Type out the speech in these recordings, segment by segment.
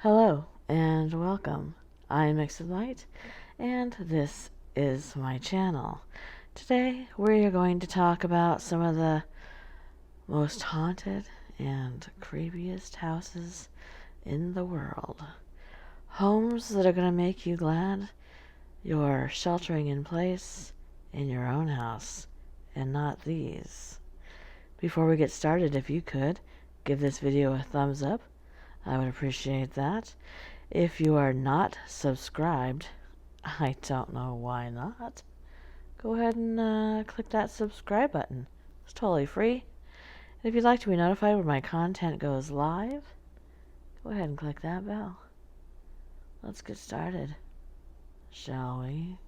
Hello and welcome. I'm Mixed Light and this is my channel. Today we're going to talk about some of the most haunted and creepiest houses in the world. Homes that are going to make you glad you're sheltering in place in your own house and not these. Before we get started, if you could give this video a thumbs up, I would appreciate that. If you are not subscribed, I don't know why not, go ahead and click that subscribe button. It's totally free. And if you'd like to be notified when my content goes live, go ahead and click that bell. Let's get started, shall we?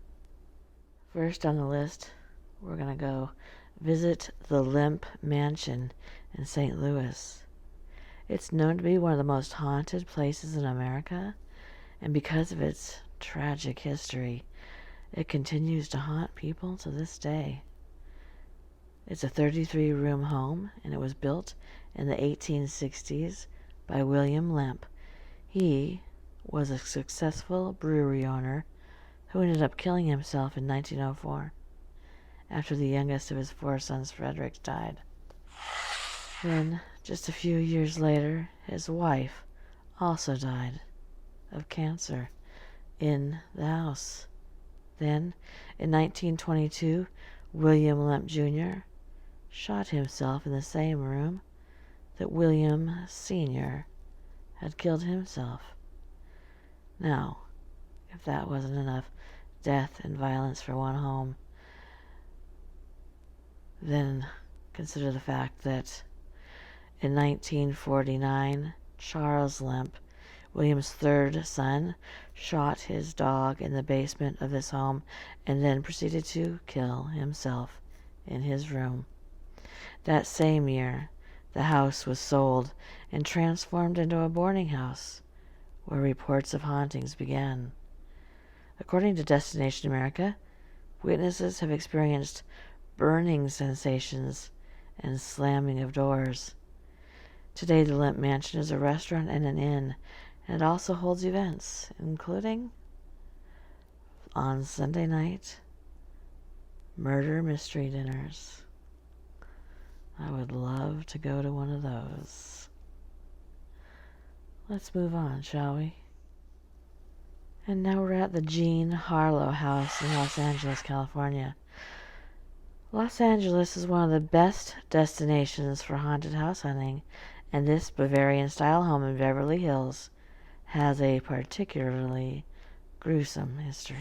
First on the list, we're going to go visit the Lemp Mansion in St. Louis. It's known to be one of the most haunted places in America, and because of its tragic history, it continues to haunt people to this day. It's a 33-room home, and it was built in the 1860s by William Lemp. He was a successful brewery owner who ended up killing himself in 1904 after the youngest of his 4 sons, Frederick, died. Then, just a few years later, his wife also died of cancer in the house. Then, in 1922, William Lemp Jr. shot himself in the same room that William Sr. had killed himself. Now, if that wasn't enough death and violence for one home, then consider the fact that in 1949, Charles Lemp, William's 3rd son, shot his dog in the basement of his home and then proceeded to kill himself in his room. That same year, the house was sold and transformed into a boarding house where reports of hauntings began. According to Destination America, witnesses have experienced burning sensations and slamming of doors. Today, the Lemp Mansion is a restaurant and an inn, and it also holds events, including, on Sunday night, murder mystery dinners. I would love to go to one of those. Let's move on, shall we? And now we're at the Jean Harlow house in Los Angeles, California. Los Angeles is one of the best destinations for haunted house hunting, and this Bavarian-style home in Beverly Hills has a particularly gruesome history.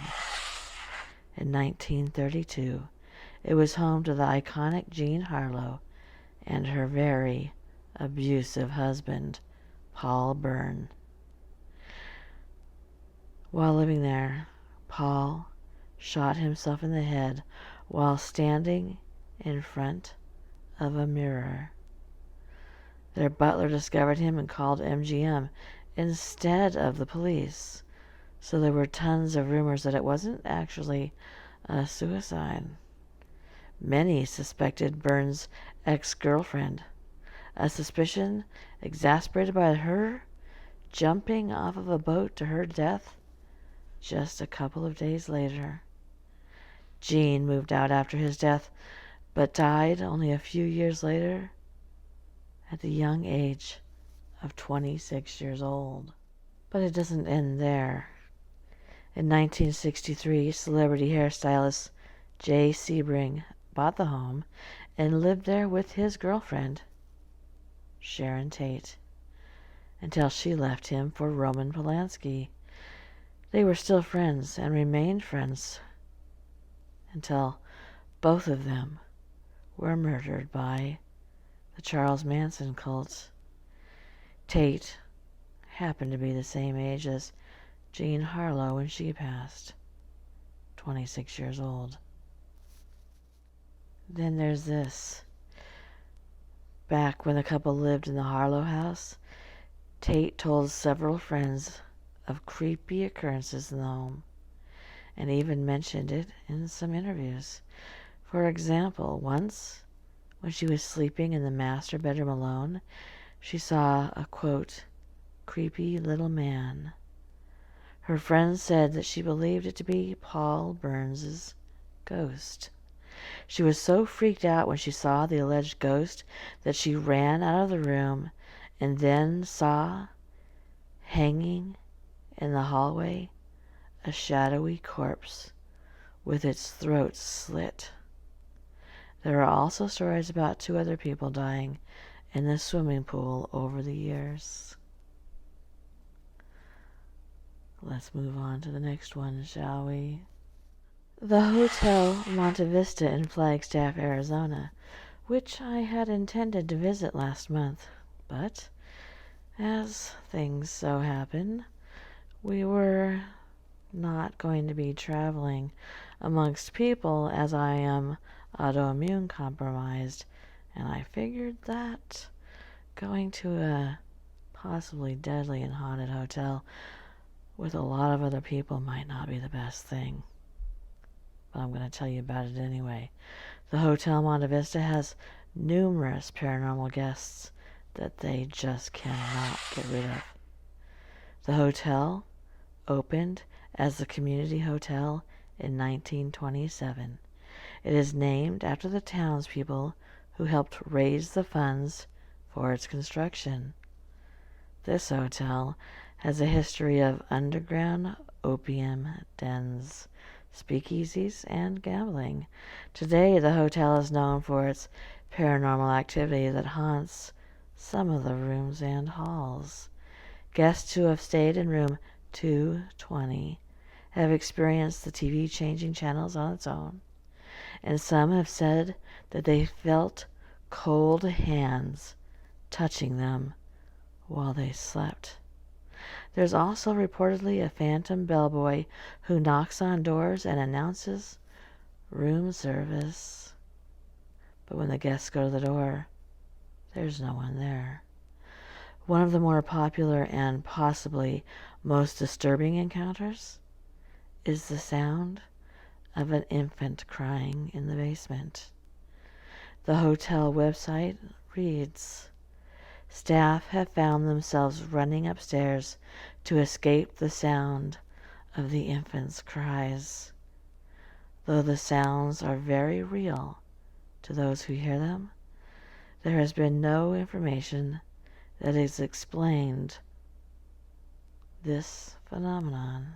In 1932, it was home to the iconic Jean Harlow and her very abusive husband, Paul Byrne. While living there, Paul shot himself in the head while standing in front of a mirror. Their butler discovered him and called MGM instead of the police. So there were tons of rumors that it wasn't actually a suicide. Many suspected Byrne's ex-girlfriend, a suspicion exasperated by her jumping off of a boat to her death just a couple of days later. Jean moved out after his death, but died only a few years later at the young age of 26 years old. But it doesn't end there. In 1963, celebrity hairstylist Jay Sebring bought the home and lived there with his girlfriend, Sharon Tate, until she left him for Roman Polanski. They were still friends and remained friends until both of them were murdered by the Charles Manson cult. Tate happened to be the same age as Jean Harlow when she passed, 26 years old. Then there's this. Back when the couple lived in the Harlow house, Tate told several friends of creepy occurrences in the home, and even mentioned it in some interviews. For example, once, when she was sleeping in the master bedroom alone, she saw a, quote, creepy little man. Her friends said that she believed it to be Paul Burns's ghost. She was so freaked out when she saw the alleged ghost that she ran out of the room and then saw, hanging in the hallway, a shadowy corpse with its throat slit. There are also stories about 2 other people dying in the swimming pool over the years. Let's move on to the next one, shall we? The Hotel Monta Vista in Flagstaff, Arizona, which I had intended to visit last month, but as things so happen, we were not going to be traveling amongst people as I am autoimmune compromised, and I figured that going to a possibly deadly and haunted hotel with a lot of other people might not be the best thing. But I'm going to tell you about it anyway. The Hotel Monta Vista has numerous paranormal guests that they just cannot get rid of. The hotel opened as the Community Hotel in 1927. It is named after the townspeople who helped raise the funds for its construction. This hotel has a history of underground opium dens, speakeasies, and gambling. Today, the hotel is known for its paranormal activity that haunts some of the rooms and halls. Guests who have stayed in room 220 have experienced the TV changing channels on its own, and some have said that they felt cold hands touching them while they slept. There's also reportedly a phantom bellboy who knocks on doors and announces room service. But when the guests go to the door, there's no one there. One of the more popular and possibly most disturbing encounters is the sound of an infant crying in the basement. The hotel website reads, "Staff have found themselves running upstairs to escape the sound of the infant's cries. Though the sounds are very real to those who hear them, there has been no information that has explained this phenomenon."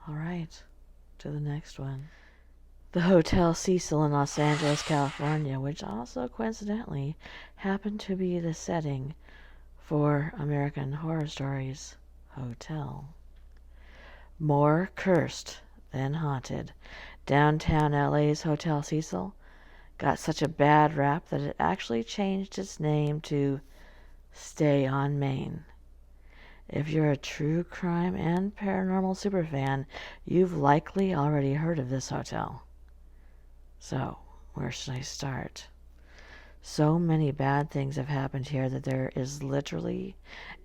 All right, to the next one. The Hotel Cecil in Los Angeles, California, which also coincidentally happened to be the setting for American Horror Stories Hotel. More cursed than haunted, downtown LA's Hotel Cecil got such a bad rap that it actually changed its name to Stay on Main. If you're a true crime and paranormal superfan, you've likely already heard of this hotel. So, where should I start? So many bad things have happened here that there is literally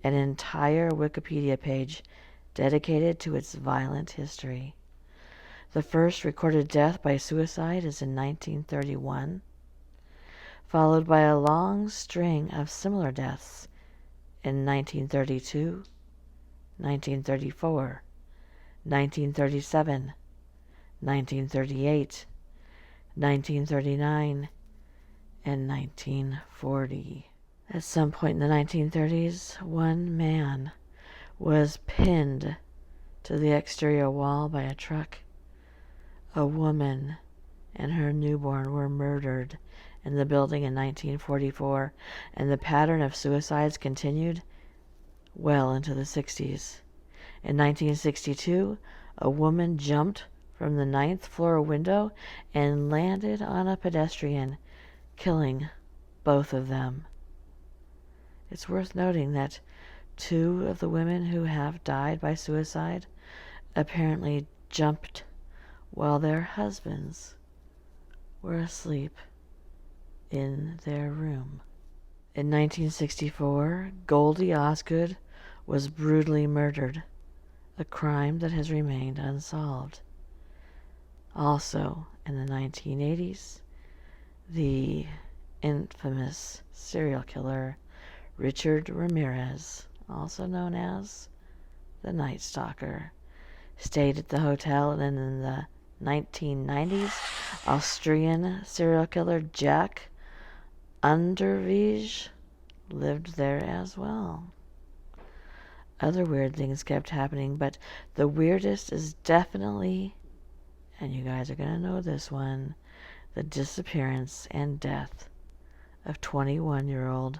an entire Wikipedia page dedicated to its violent history. The first recorded death by suicide is in 1931, followed by a long string of similar deaths in 1932, 1934, 1937, 1938, 1939, and 1940. At some point in the 1930s, one man was pinned to the exterior wall by a truck. A woman and her newborn were murdered in the building in 1944, and the pattern of suicides continued well into the 60s. In 1962, a woman jumped from the 9th floor window and landed on a pedestrian, killing both of them. It's worth noting that 2 of the women who have died by suicide apparently jumped while their husbands were asleep in their room. In 1964, Goldie Osgood was brutally murdered, a crime that has remained unsolved. Also, in the 1980s, the infamous serial killer Richard Ramirez, also known as the Night Stalker, stayed at the hotel, and in the 1990s, Austrian serial killer Jack Underweege lived there as well. Other weird things kept happening, but the weirdest is definitely, and you guys are going to know this one, the disappearance and death of 21-year-old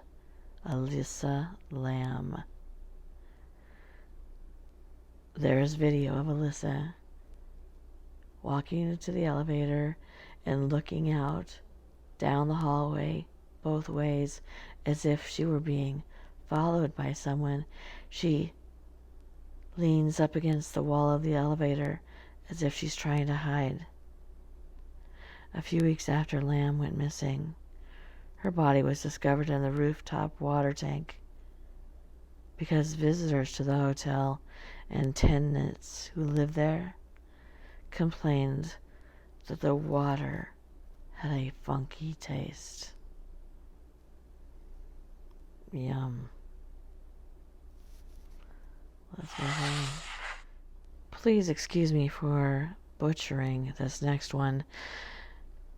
Alyssa Lamb. There's video of Alyssa walking into the elevator and looking out down the hallway both ways as if she were being followed by someone. She leans up against the wall of the elevator as if she's trying to hide. A few weeks after Lamb went missing, her body was discovered in the rooftop water tank because visitors to the hotel and tenants who lived there complained that the water had a funky taste. Yum. Let's move on. Please excuse me for butchering this next one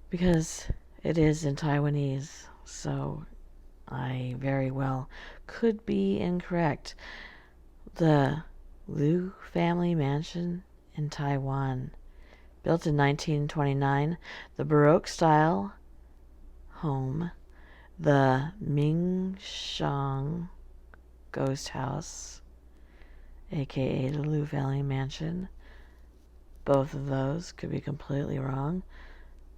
because it is in Taiwanese, so I very well could be incorrect. The Liu Family Mansion in Taiwan, built in 1929, the Baroque style home, the Mingshang Ghost House, aka the Liu Family Mansion. Both of those could be completely wrong.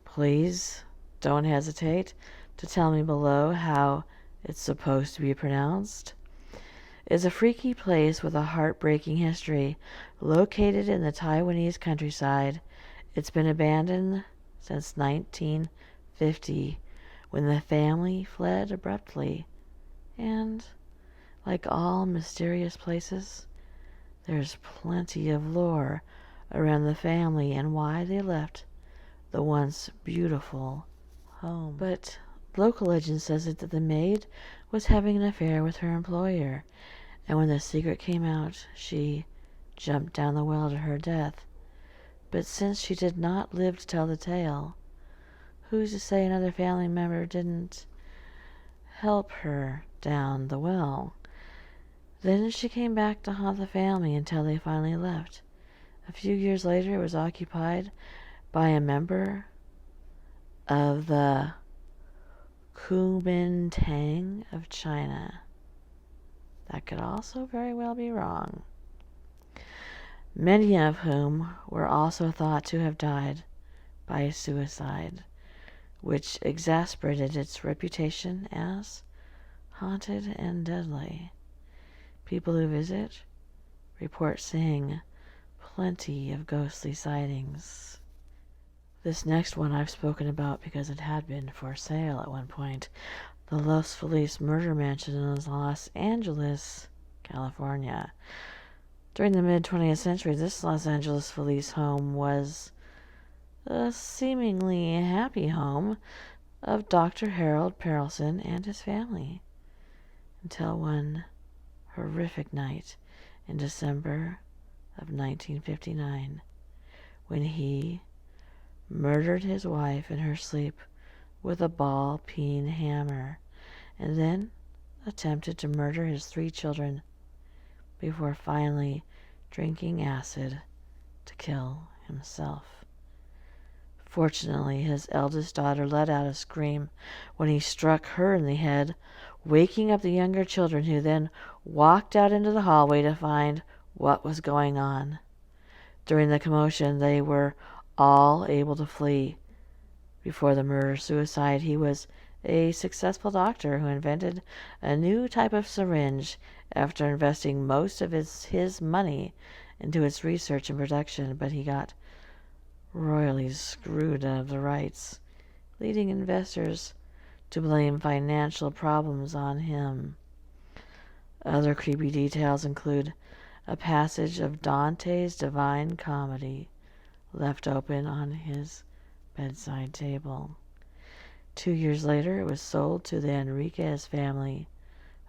Please don't hesitate to tell me below how it's supposed to be pronounced. It's a freaky place with a heartbreaking history. Located in the Taiwanese countryside, it's been abandoned since 1950 when the family fled abruptly. And like all mysterious places, there's plenty of lore around the family and why they left the once beautiful home. But local legend says that the maid was having an affair with her employer, and when the secret came out, she jumped down the well to her death. But since she did not live to tell the tale, who's to say another family member didn't help her down the well? Then she came back to haunt the family until they finally left. A few years later, it was occupied by a member of the Kuomintang of China. That could also very well be wrong. Many of whom were also thought to have died by suicide, which exasperated its reputation as haunted and deadly. People who visit report seeing plenty of ghostly sightings. This next one I've spoken about because it had been for sale at one point. The Los Feliz murder mansion in Los Angeles, California. During the mid-20th century, this Los Angeles Feliz home was a seemingly happy home of Dr. Harold Perelson and his family, until one horrific night in December of 1959, when he murdered his wife in her sleep with a ball-peen hammer, and then attempted to murder his 3 children before finally drinking acid to kill himself. Fortunately, his eldest daughter let out a scream when he struck her in the head, waking up the younger children, who then walked out into the hallway to find what was going on. During the commotion, they were all able to flee. Before the murder-suicide, he was a successful doctor who invented a new type of syringe after investing most of his money into its research and production, but he got royally screwed out of the rights, leading investors to blame financial problems on him. Other creepy details include a passage of Dante's Divine Comedy left open on his bedside table. 2 years later, it was sold to the Enriquez family,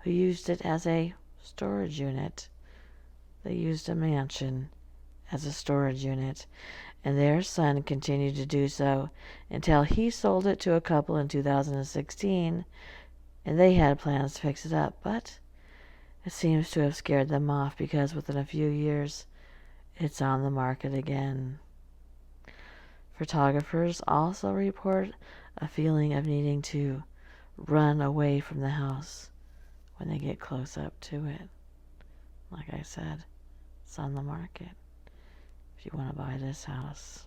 who used it as a storage unit. They used a mansion as a storage unit, and their son continued to do so until he sold it to a couple in 2016, and they had plans to fix it up, but it seems to have scared them off because within a few years, it's on the market again. Photographers also report a feeling of needing to run away from the house when they get close up to it. Like I said, it's on the market if you want to buy this house.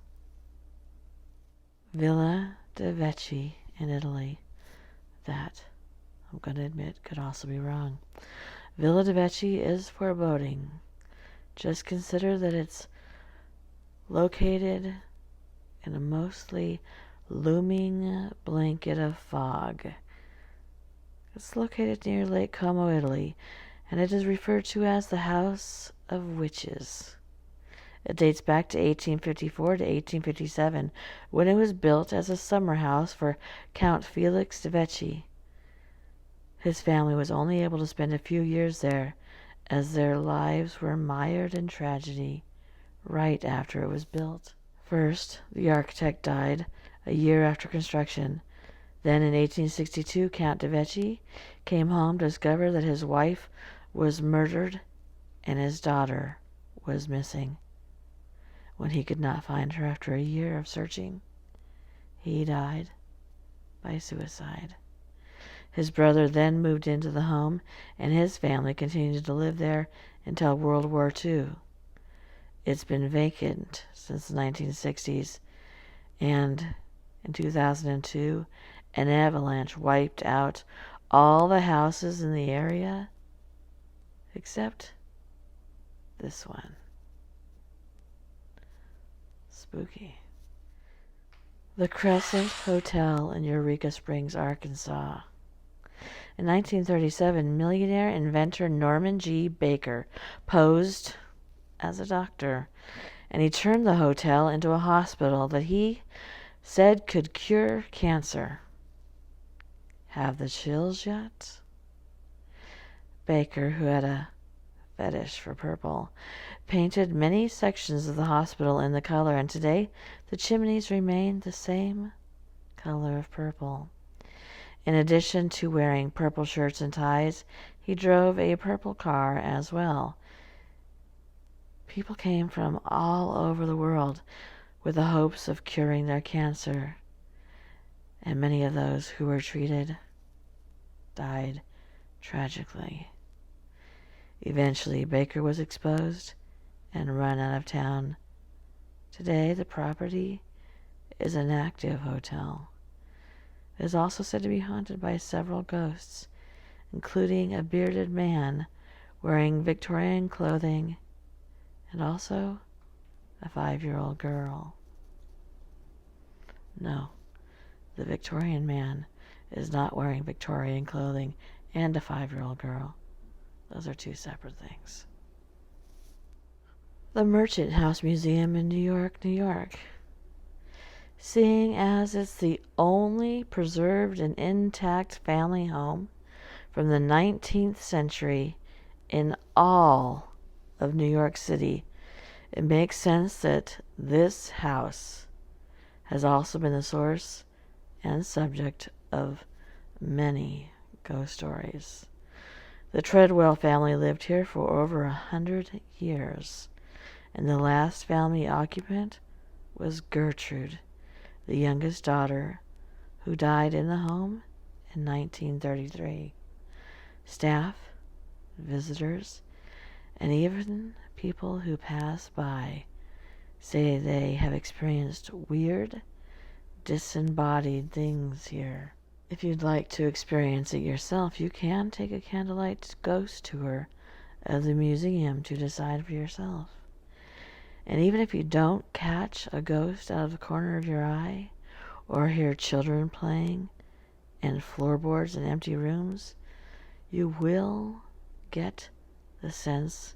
Villa de Vecchi in Italy. That, I'm going to admit, could also be wrong. Villa de Vecchi is foreboding. Just consider that it's located in a mostly looming blanket of fog. It's located near Lake Como, Italy, and it is referred to as the House of Witches. It dates back to 1854 to 1857, when it was built as a summer house for Count Felix de Vecchi. His family was only able to spend a few years there, as their lives were mired in tragedy right after it was built. First, the architect died a year after construction. Then in 1862, Count de Vecchi came home to discover that his wife was murdered and his daughter was missing. When he could not find her after a year of searching, he died by suicide. His brother then moved into the home, and his family continued to live there until World War II. It's been vacant since the 1960s, and in 2002, an avalanche wiped out all the houses in the area except this one. Spooky. The Crescent Hotel in Eureka Springs, Arkansas. In 1937, millionaire inventor Norman G. Baker posed as a doctor, and he turned the hotel into a hospital that he said could cure cancer. Have the chills yet? Baker, who had a fetish for purple, painted many sections of the hospital in the color, and today the chimneys remain the same color of purple. In addition to wearing purple shirts and ties, he drove a purple car as well. People came from all over the world with the hopes of curing their cancer, and many of those who were treated died tragically. Eventually, Baker was exposed and run out of town. Today, the property is an active hotel. It is also said to be haunted by several ghosts, including a bearded man wearing Victorian clothing and also a 5-year-old girl. No, the Victorian man is not wearing Victorian clothing and a 5-year-old girl. Those are two separate things. The Merchant House Museum in New York, New York. Seeing as it's the only preserved and intact family home from the 19th century in all of New York City, it makes sense that this house has also been the source and subject of many ghost stories. The Treadwell family lived here for over 100 years, and the last family occupant was Gertrude, the youngest daughter, who died in the home in 1933. Staff, visitors, and even people who pass by say they have experienced weird, disembodied things here. If you'd like to experience it yourself, you can take a candlelight ghost tour of the museum to decide for yourself. And even if you don't catch a ghost out of the corner of your eye, or hear children playing, and floorboards and empty rooms, you will get the sense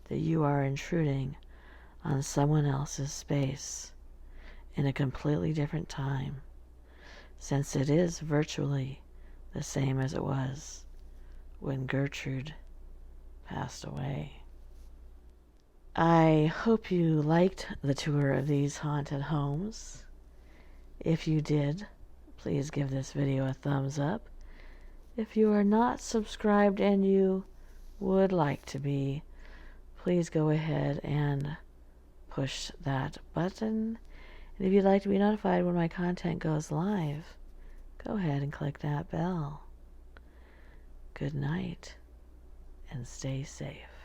that you are intruding on someone else's space in a completely different time. since it is virtually the same as it was when Gertrude passed away. I hope you liked the tour of these haunted homes. If you did, please give this video a thumbs up. If you are not subscribed and you would like to be, please go ahead and push that button. And if you'd like to be notified when my content goes live, go ahead and click that bell. Good night and stay safe.